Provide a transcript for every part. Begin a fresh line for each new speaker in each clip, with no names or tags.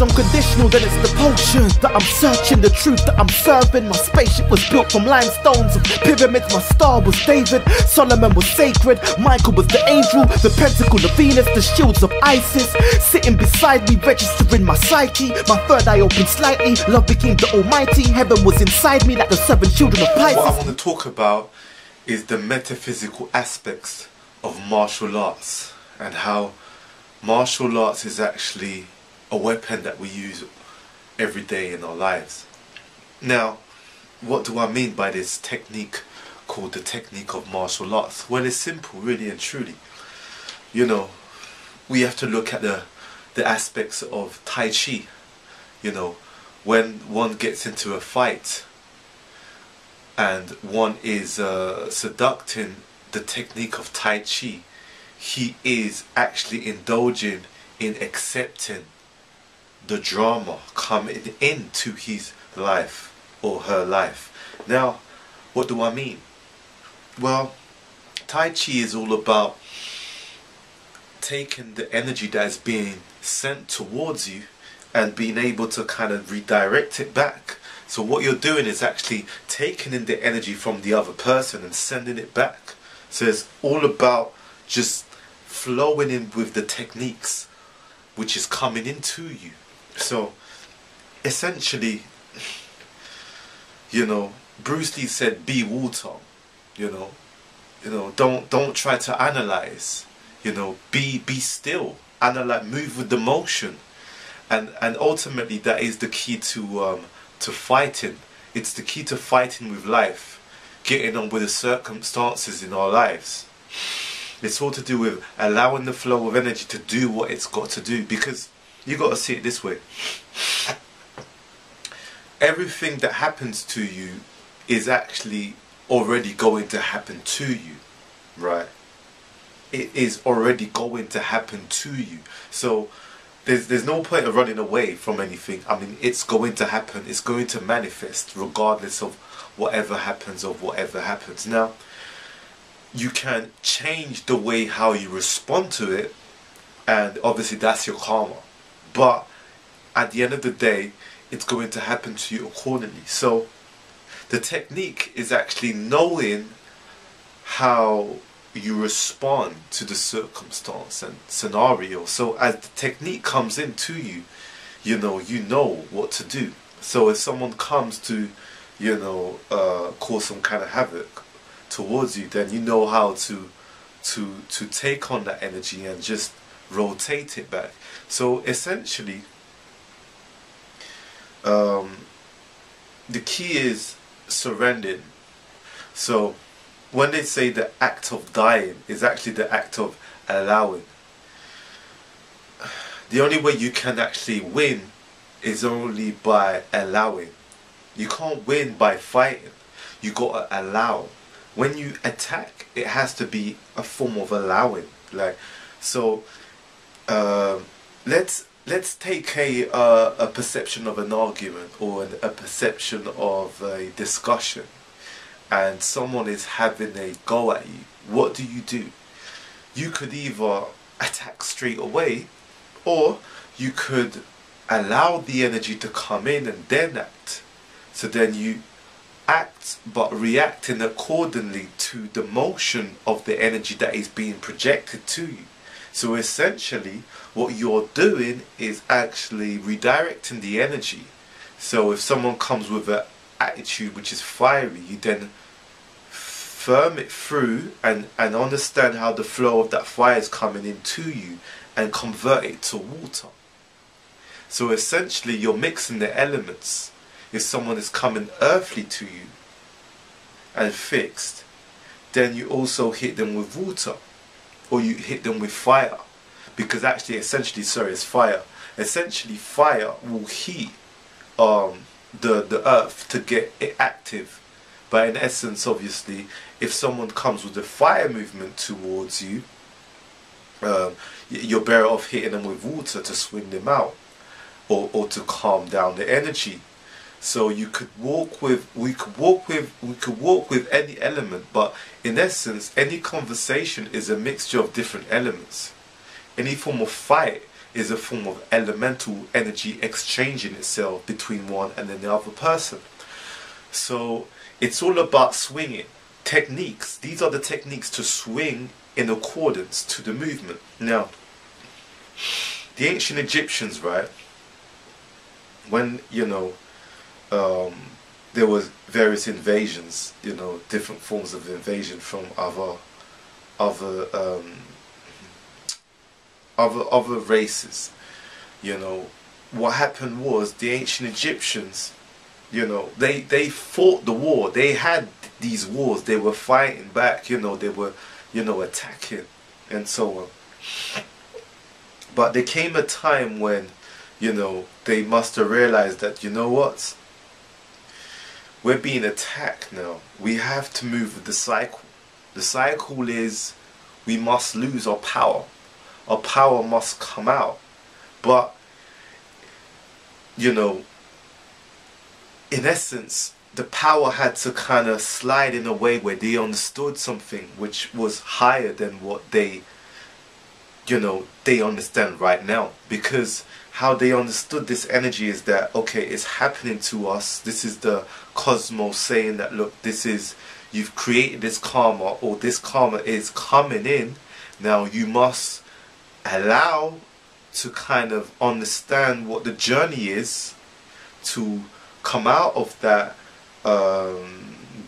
unconditional, then it's the potion that I'm searching, the truth that I'm serving. My spaceship was built from limestones of pyramids. My star was David, Solomon was sacred, Michael was the angel, the pentacle of Venus, the shields of Isis. Sitting beside me, registering my psyche. My third eye opened slightly, love became the almighty. Heaven was inside me like the 7 children of Pisces.
What I want to talk about is the metaphysical aspects of martial arts, and how martial arts is actually a weapon that we use every day in our lives. Now, what do I mean by this technique called the technique of martial arts? Well, it's simple, really and truly. You know, we have to look at the aspects of Tai Chi. You know, when one gets into a fight and one is seducting the technique of Tai Chi, he is actually indulging in accepting the drama coming into his life or her life. Now, what do I mean? Well, Tai Chi is all about taking the energy that is being sent towards you and being able to kind of redirect it back. So what you're doing is actually taking in the energy from the other person and sending it back. So it's all about just flowing in with the techniques which is coming into you. So essentially, you know, Bruce Lee said, be water. You know, don't try to analyze. You know, be still, analyze, move with the motion, and ultimately that is the key to fighting. It's the key to fighting with life, getting on with the circumstances in our lives. It's all to do with allowing the flow of energy to do what it's got to do, because you got to see it this way. Everything that happens to you is actually already going to happen to you, right? It is already going to happen to you. So there's no point of running away from anything. I mean, it's going to happen. It's going to manifest regardless of whatever happens or whatever happens. Now, you can change the way how you respond to it, and obviously that's your karma. But at the end of the day, it's going to happen to you accordingly. So the technique is actually knowing how you respond to the circumstance and scenario. So as the technique comes into you, you know what to do. So if someone comes to, you know, cause some kind of havoc towards you, then you know how to take on that energy and just rotate it back. So essentially, the key is surrendering. So when they say the act of dying is actually the act of allowing. The only way you can actually win is only by allowing. You can't win by fighting. You got to allow. When you attack, it has to be a form of allowing. Like, so let's take a perception of an argument or a perception of a discussion, and someone is having a go at you. What do? You could either attack straight away, or you could allow the energy to come in and then act. So then you act, but reacting accordingly to the motion of the energy that is being projected to you. So essentially, what you're doing is actually redirecting the energy. So if someone comes with an attitude which is fiery, you then firm it through and understand how the flow of that fire is coming into you and convert it to water. So essentially, you're mixing the elements. If someone is coming earthly to you and fixed, then you also hit them with water, or you hit them with fire, because actually it's fire. Essentially, fire will heat the earth to get it active. But in essence, obviously, if someone comes with a fire movement towards you, you're better off hitting them with water to swing them out, or to calm down the energy. So we could walk with any element, but in essence, any conversation is a mixture of different elements. Any form of fight is a form of elemental energy exchanging itself between one and then the other person. So it's all about swinging techniques. These are the techniques to swing in accordance to the movement. Now, the ancient Egyptians, right, when, you know, there was various invasions, you know, different forms of invasion from other races, you know, what happened was the ancient Egyptians, you know, they fought the war. They had these wars. They were fighting back, you know, they were, you know, attacking and so on. But there came a time when, you know, they must have realized that, you know what, we're being attacked now. We have to move with the cycle. The cycle is we must lose our power. Our power must come out. But, you know, in essence, the power had to kind of slide in a way where they understood something which was higher than what they, you know, they understand right now. Because how they understood this energy is that, okay, it's happening to us. This is the cosmos saying that, look, this is, you've created this karma, or this karma is coming in. Now you must allow to kind of understand what the journey is to come out of that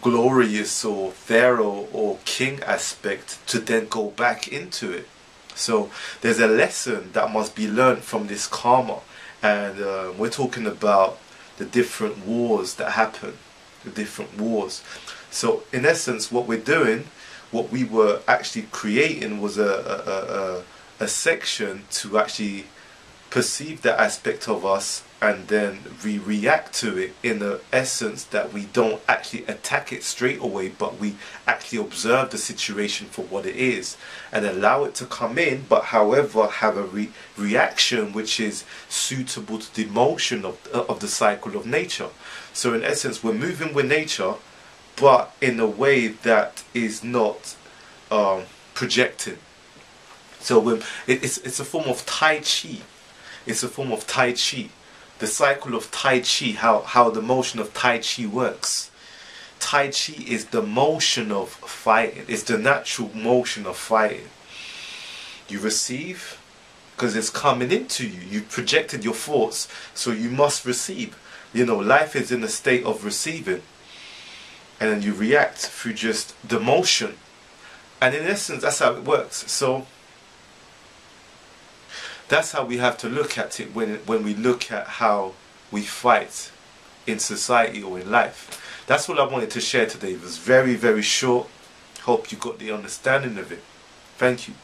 glorious or pharaoh or king aspect to then go back into it. So there's a lesson that must be learned from this karma, and we're talking about the different wars that happen, the different wars. So in essence, what we're doing, what we were actually creating was a section to actually perceive that aspect of us, and then we react to it in the essence that we don't actually attack it straight away, but we actually observe the situation for what it is and allow it to come in, but however have a reaction which is suitable to the motion of the cycle of nature. So in essence, we're moving with nature, but in a way that is not projecting. So it's a form of Tai Chi. It's a form of Tai Chi. The cycle of Tai Chi, how the motion of Tai Chi works. Tai Chi is the motion of fighting. It's the natural motion of fighting. You receive because it's coming into you. You projected your thoughts, so you must receive. You know, life is in a state of receiving. And then you react through just the motion. And in essence, that's how it works. So that's how we have to look at it when we look at how we fight in society or in life. That's what I wanted to share today. It was very, very short. Hope you got the understanding of it. Thank you.